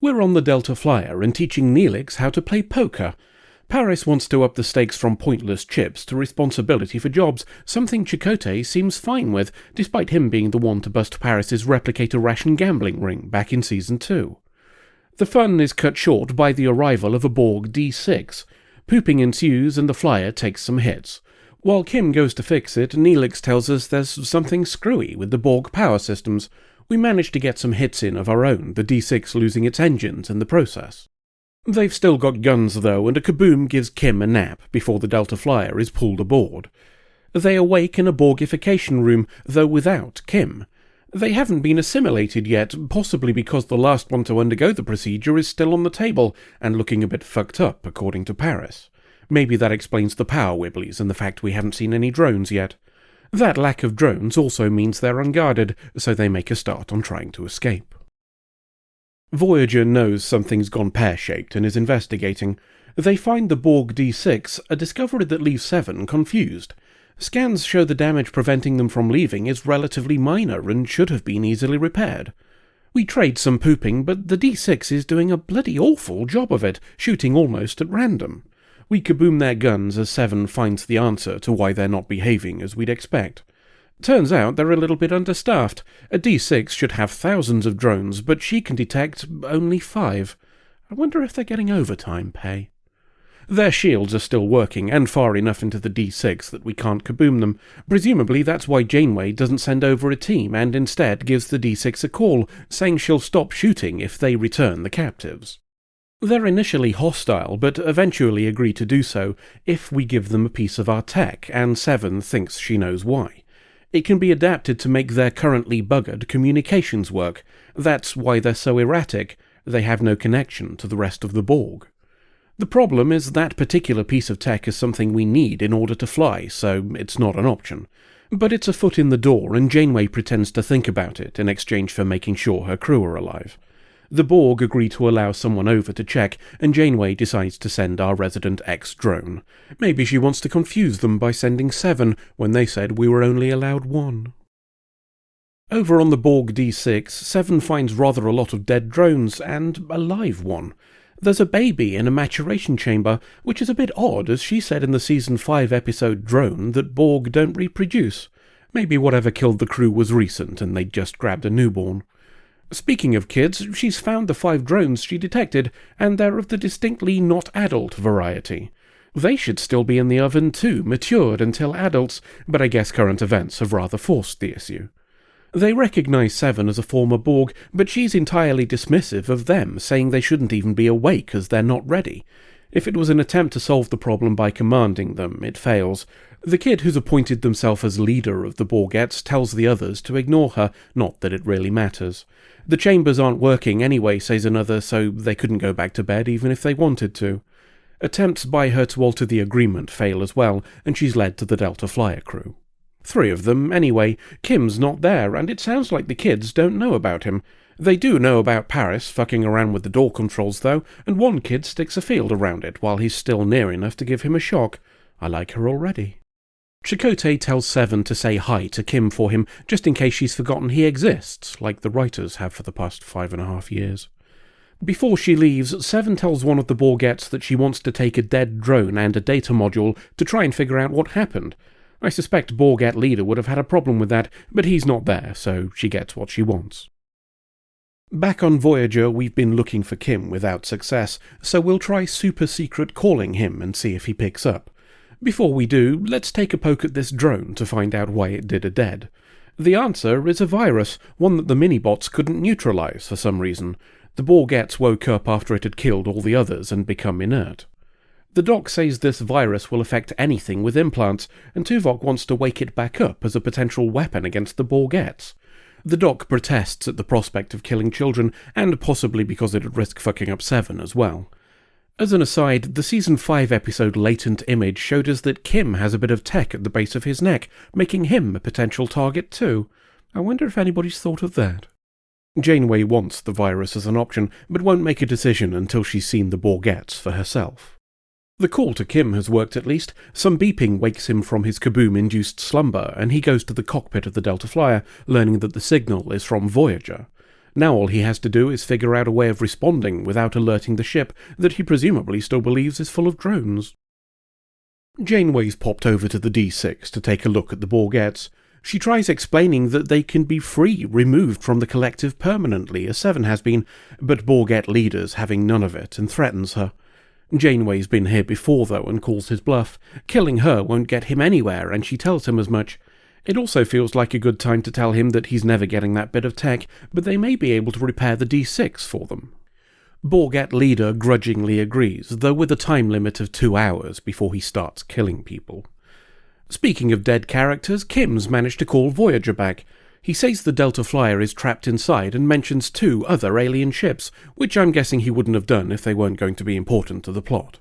We're on the Delta Flyer and teaching Neelix how to play poker. Paris wants to up the stakes from pointless chips to responsibility for jobs, something Chakotay seems fine with, despite him being the one to bust Paris's replicator ration gambling ring back in Season 2. The fun is cut short by the arrival of a Borg D6. Pooping ensues and the Flyer takes some hits. While Kim goes to fix it, Neelix tells us there's something screwy with the Borg power systems. We manage to get some hits in of our own, the D6 losing its engines in the process. They've still got guns though, and a kaboom gives Kim a nap before the Delta Flyer is pulled aboard. They awake in a Borgification room, though without Kim. They haven't been assimilated yet, possibly because the last one to undergo the procedure is still on the table, and looking a bit fucked up, according to Paris. Maybe that explains the power wibblies and the fact we haven't seen any drones yet. That lack of drones also means they're unguarded, so they make a start on trying to escape. Voyager knows something's gone pear-shaped and is investigating. They find the Borg D6, a discovery that leaves Seven confused. Scans show the damage preventing them from leaving is relatively minor and should have been easily repaired. We trade some pooping, but the D6 is doing a bloody awful job of it, shooting almost at random. We kaboom their guns as Seven finds the answer to why they're not behaving as we'd expect. Turns out they're a little bit understaffed. A D6 should have thousands of drones, but she can detect only 5. I wonder if they're getting overtime pay. Their shields are still working, and far enough into the D6 that we can't kaboom them. Presumably that's why Janeway doesn't send over a team, and instead gives the D6 a call, saying she'll stop shooting if they return the captives. They're initially hostile, but eventually agree to do so if we give them a piece of our tech, and Seven thinks she knows why. It can be adapted to make their currently buggered communications work. That's why they're so erratic. They have no connection to the rest of the Borg. The problem is that particular piece of tech is something we need in order to fly, so it's not an option. But it's a foot in the door, and Janeway pretends to think about it in exchange for making sure her crew are alive. The Borg agree to allow someone over to check, and Janeway decides to send our resident X-drone. Maybe she wants to confuse them by sending 7 when they said we were only allowed 1. Over on the Borg D6, 7 finds rather a lot of dead drones, and a live one. There's a baby in a maturation chamber, which is a bit odd as she said in the Season 5 episode Drone that Borg don't reproduce. Maybe whatever killed the crew was recent and they'd just grabbed a newborn. Speaking of kids, she's found the 5 drones she detected, and they're of the distinctly not adult variety. They should still be in the oven too, matured until adults, but I guess current events have rather forced the issue. They recognise 7 as a former Borg, but she's entirely dismissive of them, saying they shouldn't even be awake as they're not ready. If it was an attempt to solve the problem by commanding them, it fails. The kid who's appointed themselves as leader of the Borgettes tells the others to ignore her, not that it really matters. The chambers aren't working anyway, says another, so they couldn't go back to bed even if they wanted to. Attempts by her to alter the agreement fail as well, and she's led to the Delta Flyer crew. 3 of them, anyway. Kim's not there, and it sounds like the kids don't know about him. They do know about Paris fucking around with the door controls, though, and one kid sticks a field around it while he's still near enough to give him a shock. I like her already. Chakotay tells 7 to say hi to Kim for him, just in case she's forgotten he exists, like the writers have for the past 5.5 years. Before she leaves, 7 tells one of the Borgettes that she wants to take a dead drone and a data module to try and figure out what happened. I suspect Borgette leader would have had a problem with that, but he's not there, so she gets what she wants. Back on Voyager, we've been looking for Kim without success, so we'll try super-secret calling him and see if he picks up. Before we do, let's take a poke at this drone to find out why it did a dead. The answer is a virus, one that the mini-bots couldn't neutralize for some reason. The Borgettes woke up after it had killed all the others and become inert. The doc says this virus will affect anything with implants, and Tuvok wants to wake it back up as a potential weapon against the Borgettes. The doc protests at the prospect of killing children, and possibly because it'd risk fucking up 7 as well. As an aside, the Season 5 episode Latent Image showed us that Kim has a bit of tech at the base of his neck, making him a potential target too. I wonder if anybody's thought of that. Janeway wants the virus as an option, but won't make a decision until she's seen the Borgettes for herself. The call to Kim has worked at least. Some beeping wakes him from his kaboom-induced slumber, and he goes to the cockpit of the Delta Flyer, learning that the signal is from Voyager. Now all he has to do is figure out a way of responding without alerting the ship that he presumably still believes is full of drones. Janeway's popped over to the D6 to take a look at the Borgettes. She tries explaining that they can be removed from the collective permanently, as Seven has been, but Borgette leader's having none of it and threatens her. Janeway's been here before, though, and calls his bluff. Killing her won't get him anywhere, and she tells him as much. It also feels like a good time to tell him that he's never getting that bit of tech, but they may be able to repair the D6 for them. Borgette leader grudgingly agrees, though with a time limit of 2 hours before he starts killing people. Speaking of dead characters, Kim's managed to call Voyager back. He says the Delta Flyer is trapped inside and mentions 2 other alien ships, which I'm guessing he wouldn't have done if they weren't going to be important to the plot.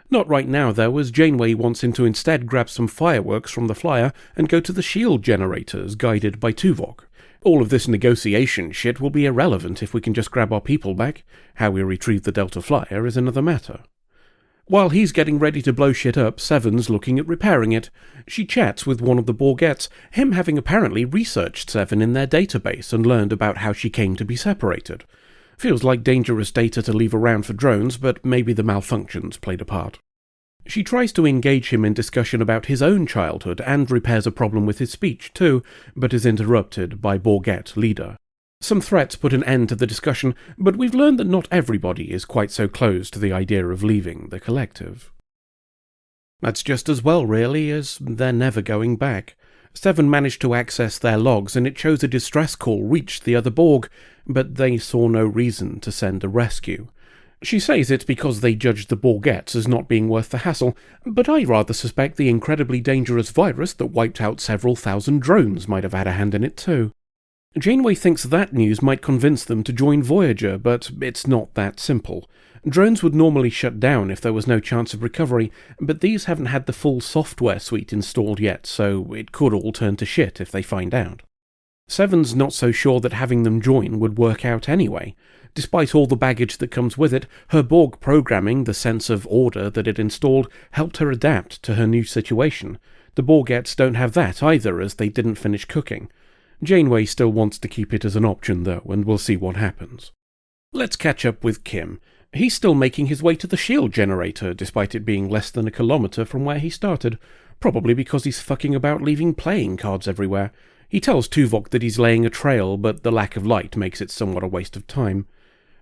Not right now, though, as Janeway wants him to instead grab some fireworks from the flyer and go to the shield generators guided by Tuvok. All of this negotiation shit will be irrelevant if we can just grab our people back. How we retrieve the Delta Flyer is another matter. While he's getting ready to blow shit up, Seven's looking at repairing it. She chats with one of the Borgettes, him having apparently researched Seven in their database and learned about how she came to be separated. Feels like dangerous data to leave around for drones, but maybe the malfunctions played a part. She tries to engage him in discussion about his own childhood and repairs a problem with his speech too, but is interrupted by Borgette leader. Some threats put an end to the discussion, but we've learned that not everybody is quite so close to the idea of leaving the collective. That's just as well, really, as they're never going back. Seven managed to access their logs, and it shows a distress call reached the other Borg, but they saw no reason to send a rescue. She says it's because they judged the Borgettes as not being worth the hassle, but I rather suspect the incredibly dangerous virus that wiped out several thousand drones might have had a hand in it too. Janeway thinks that news might convince them to join Voyager, but it's not that simple. Drones would normally shut down if there was no chance of recovery, but these haven't had the full software suite installed yet, so it could all turn to shit if they find out. Seven's not so sure that having them join would work out anyway. Despite all the baggage that comes with it, her Borg programming, the sense of order that it installed, helped her adapt to her new situation. The Borgettes don't have that either, as they didn't finish cooking. Janeway still wants to keep it as an option, though, and we'll see what happens. Let's catch up with Kim. He's still making his way to the shield generator, despite it being less than a kilometre from where he started, probably because he's fucking about leaving playing cards everywhere. He tells Tuvok that he's laying a trail, but the lack of light makes it somewhat a waste of time.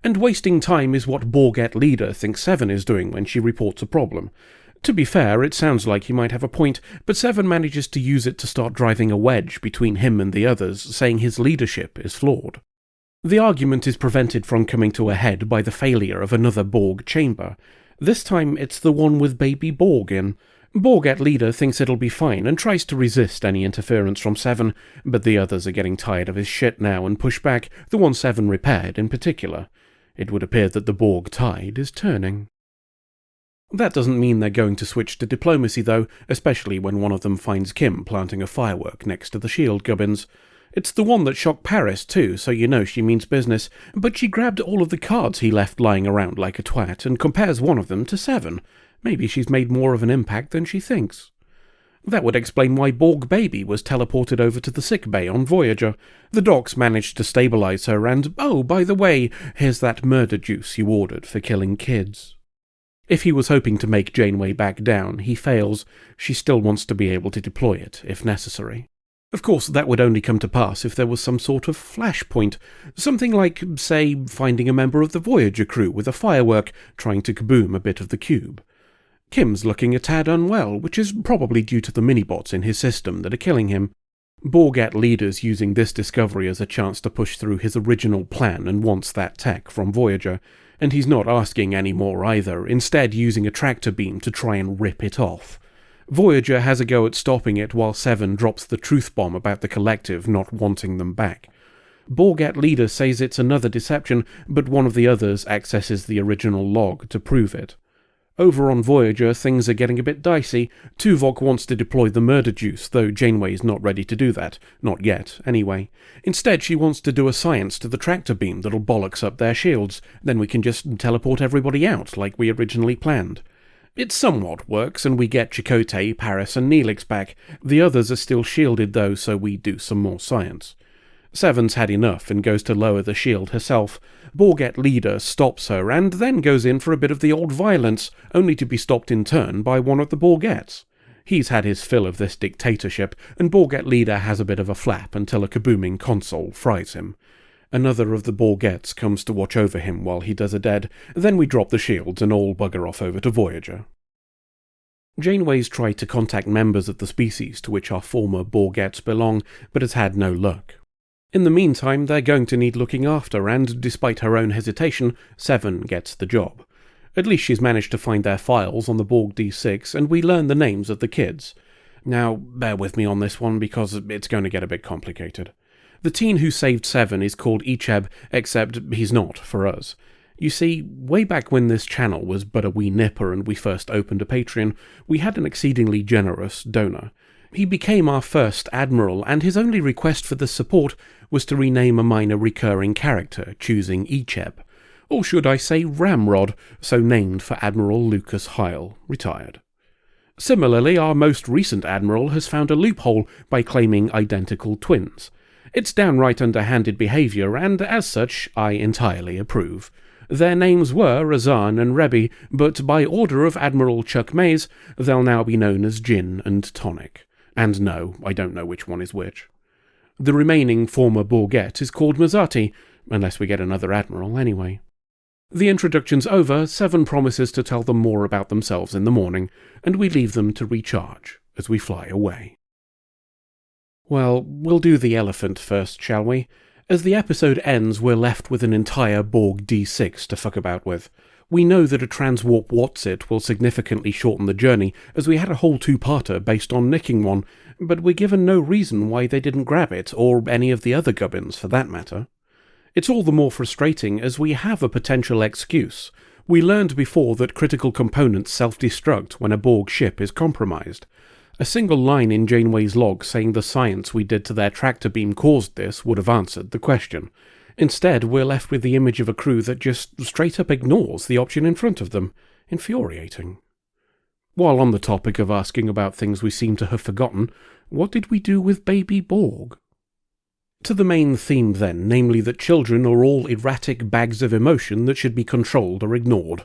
And wasting time is what Borgette leader thinks Seven is doing when she reports a problem. To be fair, it sounds like he might have a point, but Seven manages to use it to start driving a wedge between him and the others, saying his leadership is flawed. The argument is prevented from coming to a head by the failure of another Borg chamber. This time it's the one with baby Borg in. Borgette leader thinks it'll be fine and tries to resist any interference from Seven, but the others are getting tired of his shit now and push back, the one Seven repaired in particular. It would appear that the Borg tide is turning. That doesn't mean they're going to switch to diplomacy, though, especially when one of them finds Kim planting a firework next to the shield gubbins. It's the one that shocked Paris, too, so you know she means business, but she grabbed all of the cards he left lying around like a twat and compares one of them to Seven. Maybe she's made more of an impact than she thinks. That would explain why Borg Baby was teleported over to the sickbay on Voyager. The docs managed to stabilize her and, oh, by the way, here's that murder juice you ordered for killing kids. If he was hoping to make Janeway back down, he fails. She still wants to be able to deploy it, if necessary. Of course, that would only come to pass if there was some sort of flashpoint. Something like, say, finding a member of the Voyager crew with a firework, trying to kaboom a bit of the cube. Kim's looking a tad unwell, which is probably due to the minibots in his system that are killing him. Borgette leader's using this discovery as a chance to push through his original plan and wants that tech from Voyager, and he's not asking any more either, instead using a tractor beam to try and rip it off. Voyager has a go at stopping it while Seven drops the truth bomb about the collective not wanting them back. Borgette leader says it's another deception, but one of the others accesses the original log to prove it. Over on Voyager, things are getting a bit dicey. Tuvok wants to deploy the murder juice, though Janeway's not ready to do that. Not yet, anyway. Instead, she wants to do a science to the tractor beam that'll bollocks up their shields. Then we can just teleport everybody out, like we originally planned. It somewhat works, and we get Chakotay, Paris, and Neelix back. The others are still shielded, though, so we do some more science. Seven's had enough and goes to lower the shield herself. Borget leader stops her and then goes in for a bit of the old violence, only to be stopped in turn by one of the Borgets. He's had his fill of this dictatorship, and Borget leader has a bit of a flap until a kabooming console fries him. Another of the Borgets comes to watch over him while he does a dead, then we drop the shields and all bugger off over to Voyager. Janeway's tried to contact members of the species to which our former Borgets belong, but has had no luck. In the meantime, they're going to need looking after, and despite her own hesitation, Seven gets the job. At least she's managed to find their files on the Borg D6, and we learn the names of the kids. Now, bear with me on this one, because it's going to get a bit complicated. The teen who saved Seven is called Icheb, except he's not, for us. You see, way back when this channel was but a wee nipper and we first opened a Patreon, we had an exceedingly generous donor. He became our first Admiral, and his only request for the support was to rename a minor recurring character, choosing Icheb. Or should I say Ramrod, so named for Admiral Lucas Heil, retired. Similarly, our most recent Admiral has found a loophole by claiming identical twins. It's downright underhanded behaviour, and as such, I entirely approve. Their names were Razan and Rebbe, but by order of Admiral Chuck Mays, they'll now be known as Gin and Tonic. And no, I don't know which one is which. The remaining former Borget is called Mazzati, unless we get another Admiral anyway. The introduction's over, Seven promises to tell them more about themselves in the morning, and we leave them to recharge as we fly away. Well, we'll do the elephant first, shall we? As the episode ends, we're left with an entire Borg D6 to fuck about with. We know that a transwarp Whatsit will significantly shorten the journey, as we had a whole two-parter based on nicking one, but we're given no reason why they didn't grab it, or any of the other gubbins for that matter. It's all the more frustrating as we have a potential excuse. We learned before that critical components self-destruct when a Borg ship is compromised. A single line in Janeway's log saying the science we did to their tractor beam caused this would have answered the question. Instead, we're left with the image of a crew that just straight up ignores the option in front of them. Infuriating. While on the topic of asking about things we seem to have forgotten, what did we do with baby Borg? To the main theme then, namely that children are all erratic bags of emotion that should be controlled or ignored.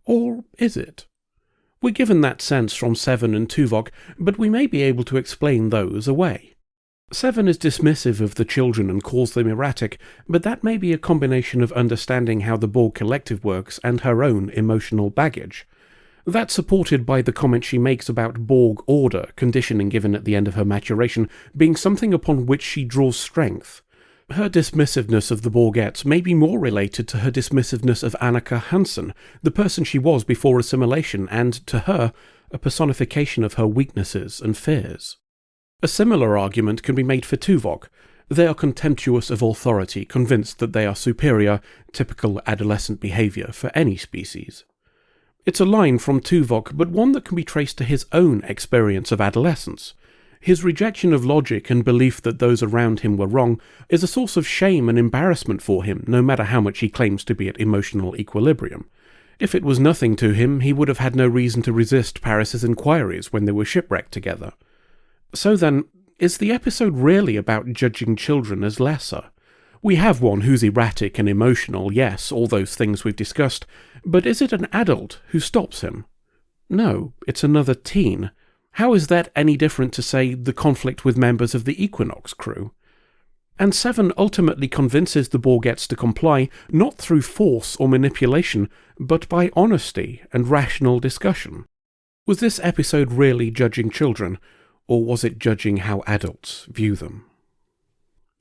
Or is it? We're given that sense from Seven and Tuvok, but we may be able to explain those away. Seven is dismissive of the children and calls them erratic, but that may be a combination of understanding how the Borg collective works and her own emotional baggage. That's supported by the comment she makes about Borg order, conditioning given at the end of her maturation, being something upon which she draws strength. Her dismissiveness of the Borgettes may be more related to her dismissiveness of Annika Hansen, the person she was before assimilation, and, to her, a personification of her weaknesses and fears. A similar argument can be made for Tuvok. They are contemptuous of authority, convinced that they are superior, typical adolescent behaviour for any species. It's a line from Tuvok, but one that can be traced to his own experience of adolescence. His rejection of logic and belief that those around him were wrong is a source of shame and embarrassment for him, no matter how much he claims to be at emotional equilibrium. If it was nothing to him, he would have had no reason to resist Paris's inquiries when they were shipwrecked together. So then, is the episode really about judging children as lesser? We have one who's erratic and emotional, yes, all those things we've discussed, but is it an adult who stops him? No, it's another teen. How is that any different to, say, the conflict with members of the Equinox crew? And Seven ultimately convinces the Borgettes to comply, not through force or manipulation, but by honesty and rational discussion. Was this episode really judging children, or was it judging how adults view them?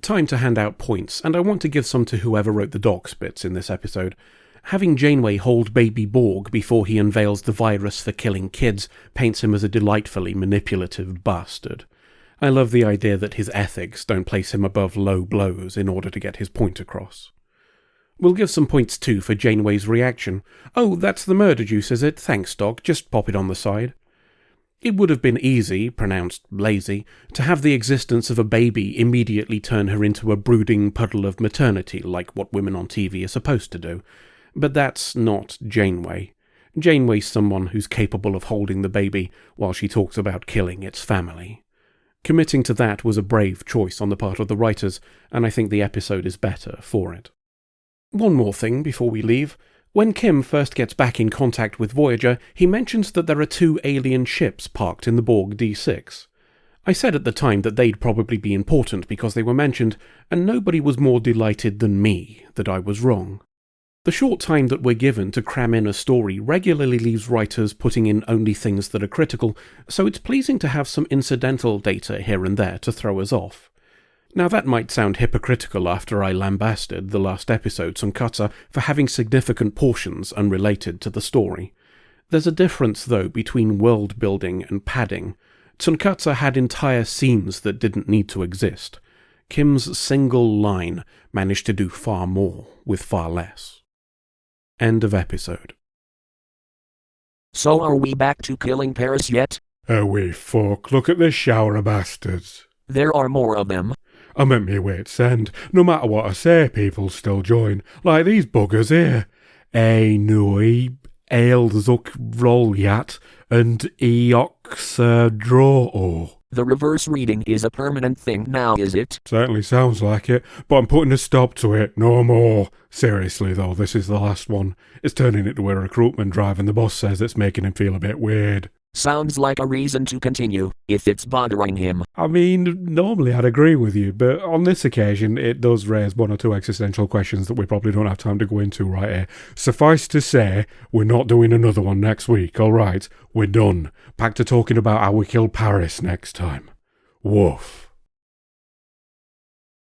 Time to hand out points, and I want to give some to whoever wrote the docs bits in this episode. Having Janeway hold baby Borg before he unveils the virus for killing kids paints him as a delightfully manipulative bastard. I love the idea that his ethics don't place him above low blows in order to get his point across. We'll give some points too for Janeway's reaction. "Oh, that's the murder juice, is it? Thanks, Doc, just pop it on the side." It would have been easy, pronounced lazy, to have the existence of a baby immediately turn her into a brooding puddle of maternity like what women on TV are supposed to do. But that's not Janeway. Janeway's someone who's capable of holding the baby while she talks about killing its family. Committing to that was a brave choice on the part of the writers, and I think the episode is better for it. One more thing before we leave. When Kim first gets back in contact with Voyager, he mentions that there are 2 alien ships parked in the Borg D6. I said at the time that they'd probably be important because they were mentioned, and nobody was more delighted than me that I was wrong. The short time that we're given to cram in a story regularly leaves writers putting in only things that are critical, so it's pleasing to have some incidental data here and there to throw us off. Now that might sound hypocritical after I lambasted the last episode Tsunkatsu for having significant portions unrelated to the story. There's a difference though between world building and padding. Tsunkatsu had entire scenes that didn't need to exist. Kim's single line managed to do far more with far less. End of episode. So are we back to killing Paris yet? Oh we fuck, look at this shower of bastards. There are more of them. I'm at my wit's end. No matter what I say, people still join. Like these buggers here. Noi, Ailzuk Rolyat, and Eoxadro. The reverse reading is a permanent thing now, is it? Certainly sounds like it, but I'm putting a stop to it. No more. Seriously though, this is the last one. It's turning into a recruitment drive and the boss says it's making him feel a bit weird. Sounds like a reason to continue, if it's bothering him. I mean, normally I'd agree with you, but on this occasion it does raise 1 or 2 existential questions that we probably don't have time to go into right here. Suffice to say, we're not doing another one next week, alright? We're done. Back to talking about how we killed Paris next time. Woof.